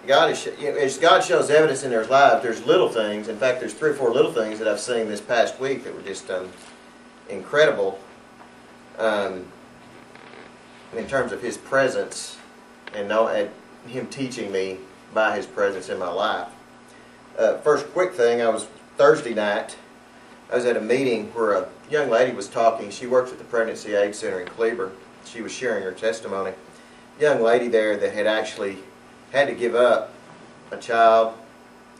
as God shows evidence in their lives, there's little things. In fact, there's 3 or 4 little things that I've seen this past week that were just incredible in terms of His presence and Him teaching me by His presence in my life. First quick thing, Thursday night, I was at a meeting where a young lady was talking. She works at the Pregnancy Aid Center in Cleburne. She was sharing her testimony. Young lady there that had actually had to give up a child,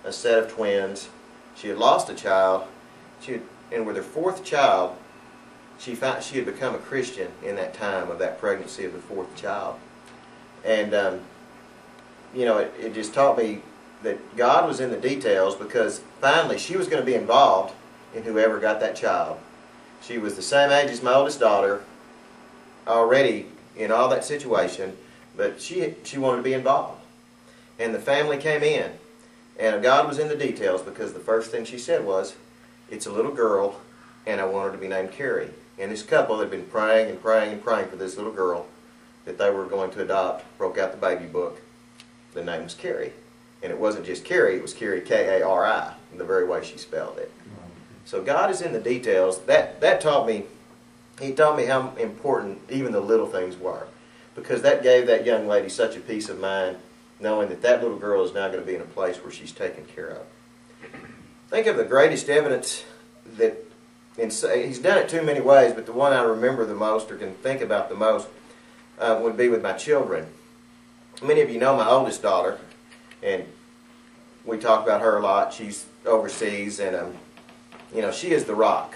a set of twins. She had lost a child, and with her 4th child, she had become a Christian in that time of that pregnancy of the 4th child. And it just taught me that God was in the details, because finally she was going to be involved in whoever got that child. She was the same age as my oldest daughter, already in all that situation, but she wanted to be involved. And the family came in, and God was in the details, because the first thing she said was, "It's a little girl, and I want her to be named Carrie." And this couple had been praying and praying and praying for this little girl that they were going to adopt, broke out the baby book. The name was Carrie. And it wasn't just Carrie, it was Carrie, K-A-R-I, in the very way she spelled it. So God is in the details. That taught me, He taught me how important even the little things were. Because that gave that young lady such a peace of mind, knowing that that little girl is now going to be in a place where she's taken care of. Think of the greatest evidence that, He's done it too many ways, but the one I remember the most, or can think about the most, would be with my children. Many of you know my oldest daughter, and we talk about her a lot. She's overseas, and she is the rock.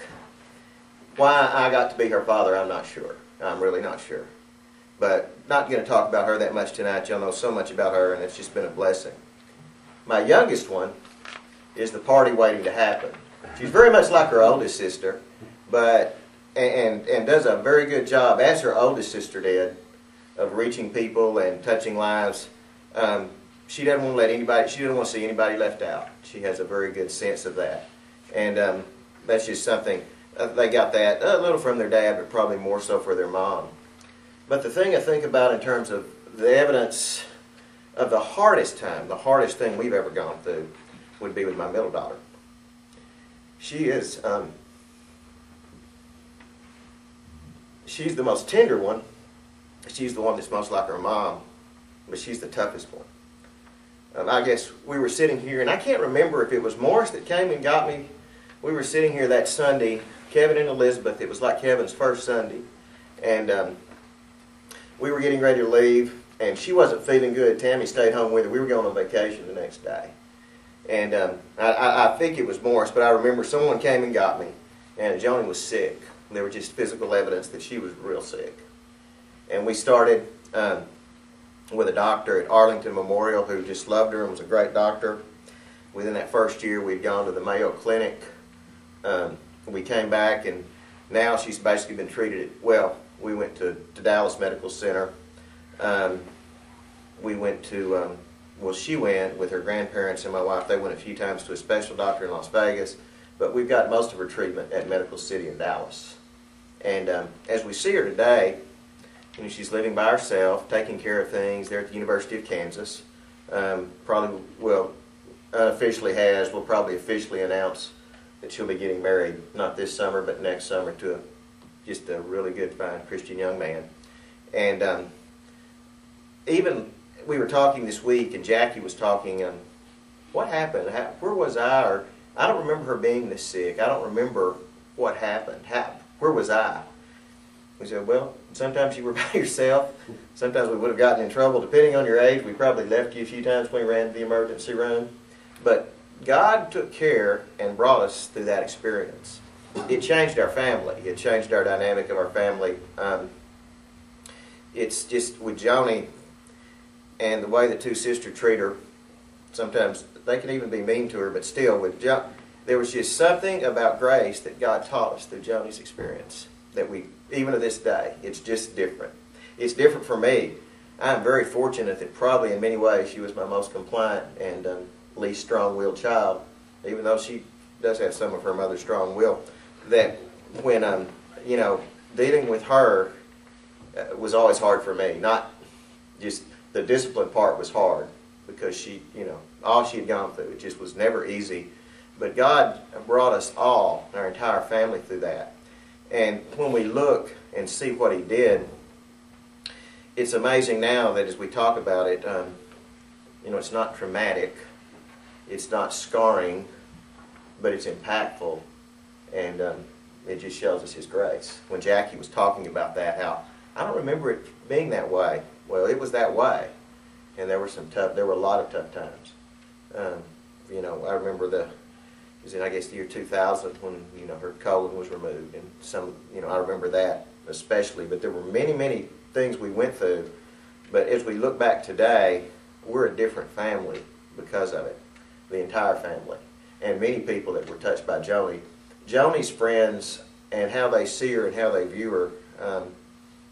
Why I got to be her father, I'm not sure. I'm really not sure. But not going to talk about her that much tonight. Y'all know so much about her, and it's just been a blessing. My youngest one is the party waiting to happen. She's very much like her oldest sister, but and does a very good job, as her oldest sister did, of reaching people and touching lives. She doesn't want to let anybody. She doesn't want to see anybody left out. She has a very good sense of that, and that's just something they got that a little from their dad, but probably more so for their mom. But the thing I think about in terms of the evidence of the hardest time, the hardest thing we've ever gone through, would be with my middle daughter. She is, she's the most tender one. She's the one that's most like her mom, but she's the toughest one. I guess we were sitting here, and I can't remember if it was Morris that came and got me. We were sitting here that Sunday, Kevin and Elizabeth. It was like Kevin's first Sunday, and we were getting ready to leave, and she wasn't feeling good. Tammy stayed home with her. We were going on vacation the next day. And I think it was Morris, but I remember someone came and got me, and Joni was sick. There was just physical evidence that she was real sick. And we started with a doctor at Arlington Memorial who just loved her and was a great doctor. Within that first year, we'd gone to the Mayo Clinic. We came back, and now she's basically been treated. Well, we went to Dallas Medical Center. We went to... Well, she went with her grandparents and my wife. They went a few times to a special doctor in Las Vegas, but we've got most of her treatment at Medical City in Dallas. And as we see her today, she's living by herself, taking care of things there at the University of Kansas. Probably, well, unofficially will probably officially announce that she'll be getting married, not this summer, but next summer, to just a really good, fine Christian young man. And even... we were talking this week, and Jackie was talking, what happened? Where was I? Or I don't remember her being this sick. I don't remember what happened. Where was I? We said, well, sometimes you were by yourself. Sometimes we would have gotten in trouble. Depending on your age, we probably left you a few times when we ran to the emergency room. But God took care and brought us through that experience. It changed our family. It changed our dynamic of our family. It's just with Joni... and the way the two sisters treat her, sometimes they can even be mean to her, but still, there was just something about grace that God taught us through Joni's experience that we, even to this day, it's just different. It's different for me. I'm very fortunate that probably in many ways she was my most compliant and least strong-willed child, even though she does have some of her mother's strong will, that when, dealing with her was always hard for me. Not just... the discipline part was hard, because she, all she had gone through. It just was never easy. But God brought us all, our entire family, through that. And when we look and see what He did, it's amazing now that as we talk about it, it's not traumatic, it's not scarring, but it's impactful, and it just shows us His grace. When Jackie was talking about that, how I don't remember it being that way. Well, it was that way, and there were a lot of tough times. I remember it was in, I guess, the year 2000 when her colon was removed, and I remember that especially. But there were many, many things we went through. But as we look back today, we're a different family because of it, the entire family, and many people that were touched by Joni. Joni's friends and how they see her and how they view her,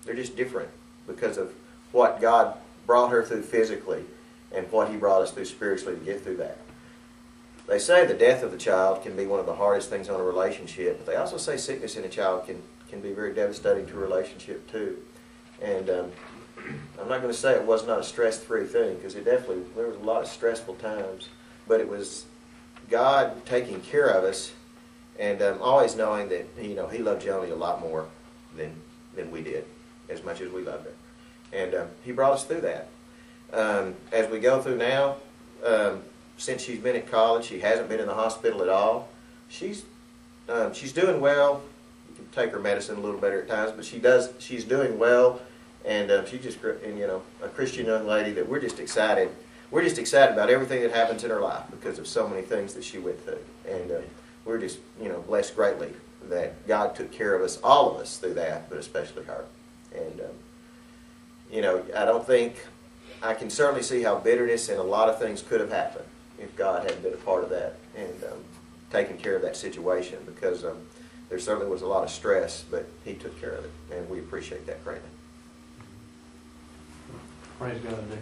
they're just different because of what God brought her through physically and what He brought us through spiritually to get through that. They say the death of a child can be one of the hardest things on a relationship, but they also say sickness in a child can be very devastating to a relationship too. And I'm not going to say it was not a stress-free thing, because there was a lot of stressful times, but it was God taking care of us, and always knowing that He loved Joni a lot more than we did, as much as we loved her. And He brought us through that. As we go through now, since she's been at college, she hasn't been in the hospital at all. She's doing well. You can take her medicine a little better at times, but she's doing well, and she's just a Christian young lady that we're just excited. We're just excited about everything that happens in her life because of so many things that she went through, and we're just blessed greatly that God took care of us, all of us, through that, but especially her. And I don't think I can certainly see how bitterness and a lot of things could have happened if God hadn't been a part of that and taken care of that situation, because there certainly was a lot of stress, but He took care of it, and we appreciate that greatly. Praise God, David.